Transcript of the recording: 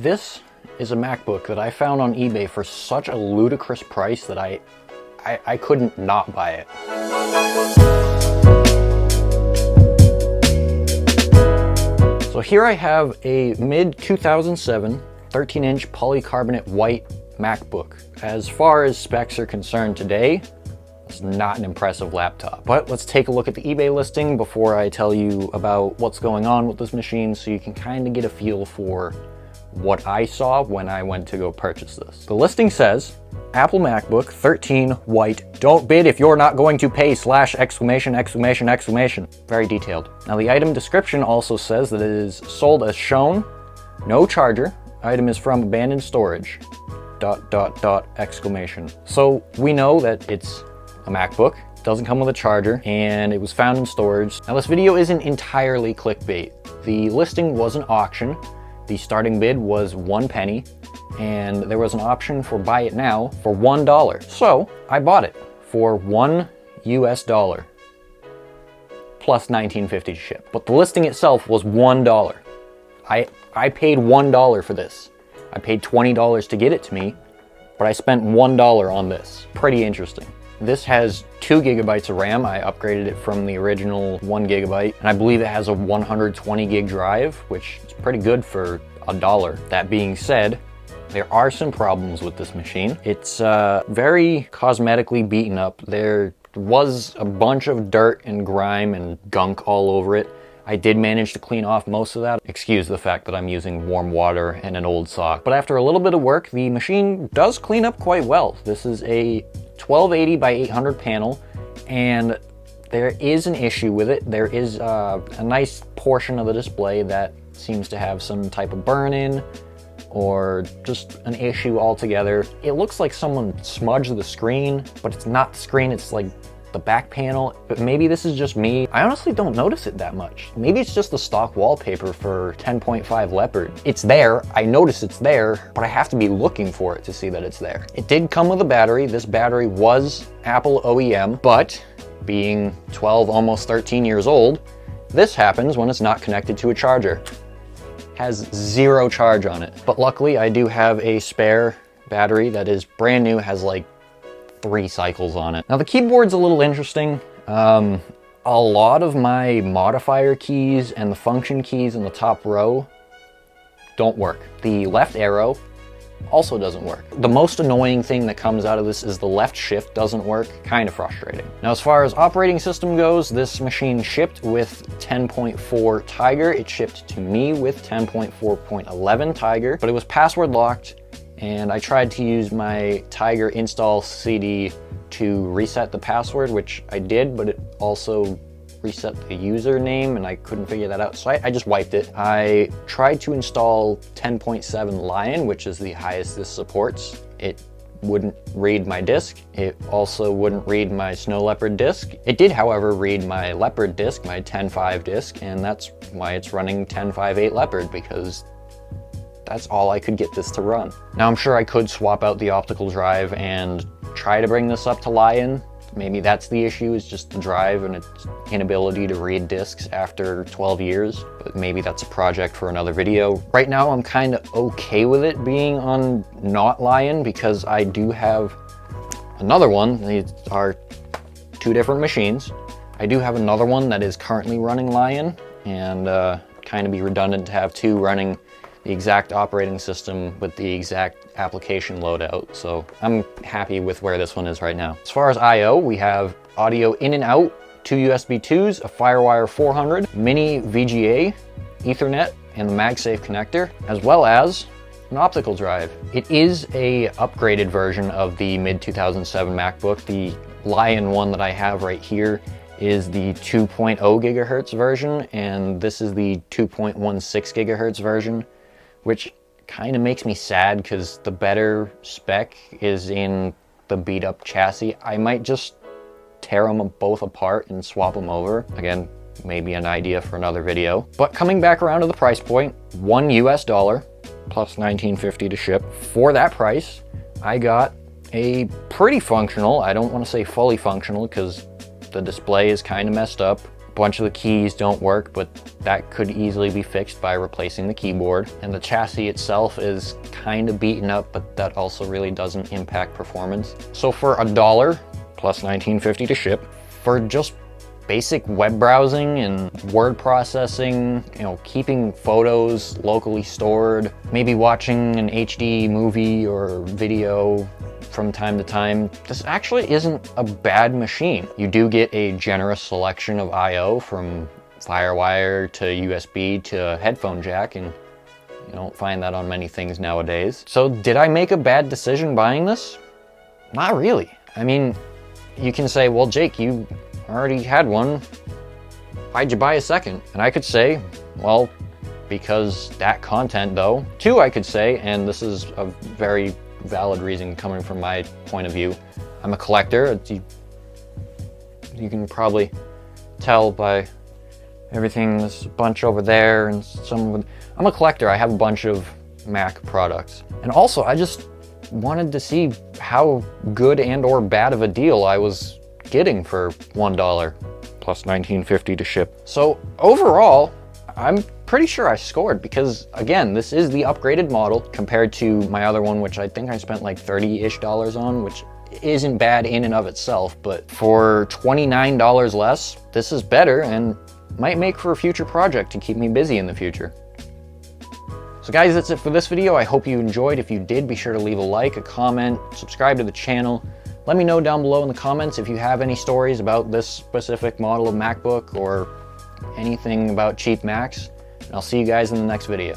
This is a MacBook that I found on eBay for such a ludicrous price that I couldn't not buy it. So here I have a mid-2007 13-inch polycarbonate white MacBook. As far as specs are concerned today, it's not an impressive laptop. But let's take a look at the eBay listing before I tell you about what's going on with this machine so you can kind of get a feel for what I saw when I went to go purchase this. The listing says, Apple MacBook 13 white. Don't bid if you're not going to pay / ! Very detailed. Now the item description also says that it is sold as shown, no charger, item is from abandoned storage, .. So we know that it's a MacBook, doesn't come with a charger, and it was found in storage. Now this video isn't entirely clickbait. The listing was an auction. The starting bid was 1 penny, and there was an option for buy it now for $1. So I bought it for $1 plus $19.50 to ship. But the listing itself was $1. I paid $1 for this. I paid $20 to get it to me, but I spent $1 on this. Pretty interesting. This has 2 gigabytes of RAM. I upgraded it from the original 1 gigabyte, and I believe it has a 120 gig drive, which is pretty good for $1. That being said, there are some problems with this machine. It's very cosmetically beaten up. There was a bunch of dirt and grime and gunk all over it. I did manage to clean off most of that. Excuse the fact that I'm using warm water and an old sock. But after a little bit of work, the machine does clean up quite well. This is a 1280 by 800 panel, and there is an issue with it. There is a nice portion of the display that seems to have some type of burn-in or just an issue altogether. It looks like someone smudged the screen, but it's not the screen, it's like the back panel. But maybe this is just me. I honestly don't notice it that much. Maybe it's just the stock wallpaper for 10.5 Leopard. It's there, I notice it's there, but I have to be looking for it to see that it's there. It did come with a battery. This battery was Apple OEM, but being 12, almost 13 years old, this happens when it's not connected to a charger. Has 0 charge on it. But luckily I do have a spare battery that is brand new, has like 3 cycles on it. Now the keyboard's a little interesting. A lot of my modifier keys and the function keys in the top row don't work. The left arrow also doesn't work. The most annoying thing that comes out of this is the left shift doesn't work. Kind of frustrating. Now as far as operating system goes, this machine shipped with 10.4 Tiger. It shipped to me with 10.4.11 Tiger, but it was password locked, and I tried to use my Tiger install CD to reset the password, which I did, but it also reset the username and I couldn't figure that out. So I just wiped it. I tried to install 10.7 Lion, which is the highest this supports. It wouldn't read my disk. It also wouldn't read my Snow Leopard disk. It did, however, read my Leopard disk, my 10.5 disk, and that's why it's running 10.5.8 Leopard, because that's all I could get this to run. Now I'm sure I could swap out the optical drive and try to bring this up to Lion. Maybe that's the issue, is just the drive and its inability to read discs after 12 years. But maybe that's a project for another video. Right now I'm kind of okay with it being on not Lion, because I do have another one. These are 2 different machines. I do have another one that is currently running Lion, and kind of be redundant to have 2 running the exact operating system with the exact application loadout. So I'm happy with where this one is right now. As far as I/O, we have audio in and out, 2 USB 2s, a Firewire 400, mini VGA, Ethernet, and the MagSafe connector, as well as an optical drive. It is a upgraded version of the mid-2007 MacBook. The Lion one that I have right here is the 2.0 gigahertz version, and this is the 2.16 gigahertz version, which kind of makes me sad because the better spec is in the beat up chassis. I might just tear them both apart and swap them over. Again, maybe an idea for another video. But coming back around to the price point, $1 plus $19.50 to ship. For that price, I got a pretty functional, I don't want to say fully functional because the display is kind of messed up, bunch of the keys don't work, but that could easily be fixed by replacing the keyboard. And the chassis itself is kind of beaten up, but that also really doesn't impact performance. So for $1 plus $19.50 to ship, for just basic web browsing and word processing, you know, keeping photos locally stored, maybe watching an HD movie or video from time to time, this actually isn't a bad machine. You do get a generous selection of I/O from Firewire to USB to headphone jack, and you don't find that on many things nowadays. So did I make a bad decision buying this? Not really. I mean, you can say, well, Jake, you already had one. Why'd you buy a second? And I could say, well, because that content though. Two, I could say, and this is a very valid reason coming from my point of view, I'm a collector. You can probably tell by everything, there's a bunch over there and some. I'm a collector. I have a bunch of Mac products. And also, I just wanted to see how good and or bad of a deal I was getting for $1 plus $19.50 to ship. So overall, I'm pretty sure I scored because, again, this is the upgraded model compared to my other one, which I think I spent like $30-ish on, which isn't bad in and of itself, but for $29 less, this is better and might make for a future project to keep me busy in the future. So guys, that's it for this video. I hope you enjoyed. If you did, be sure to leave a like, a comment, subscribe to the channel. Let me know down below in the comments if you have any stories about this specific model of MacBook or anything about cheap Macs. And I'll see you guys in the next video.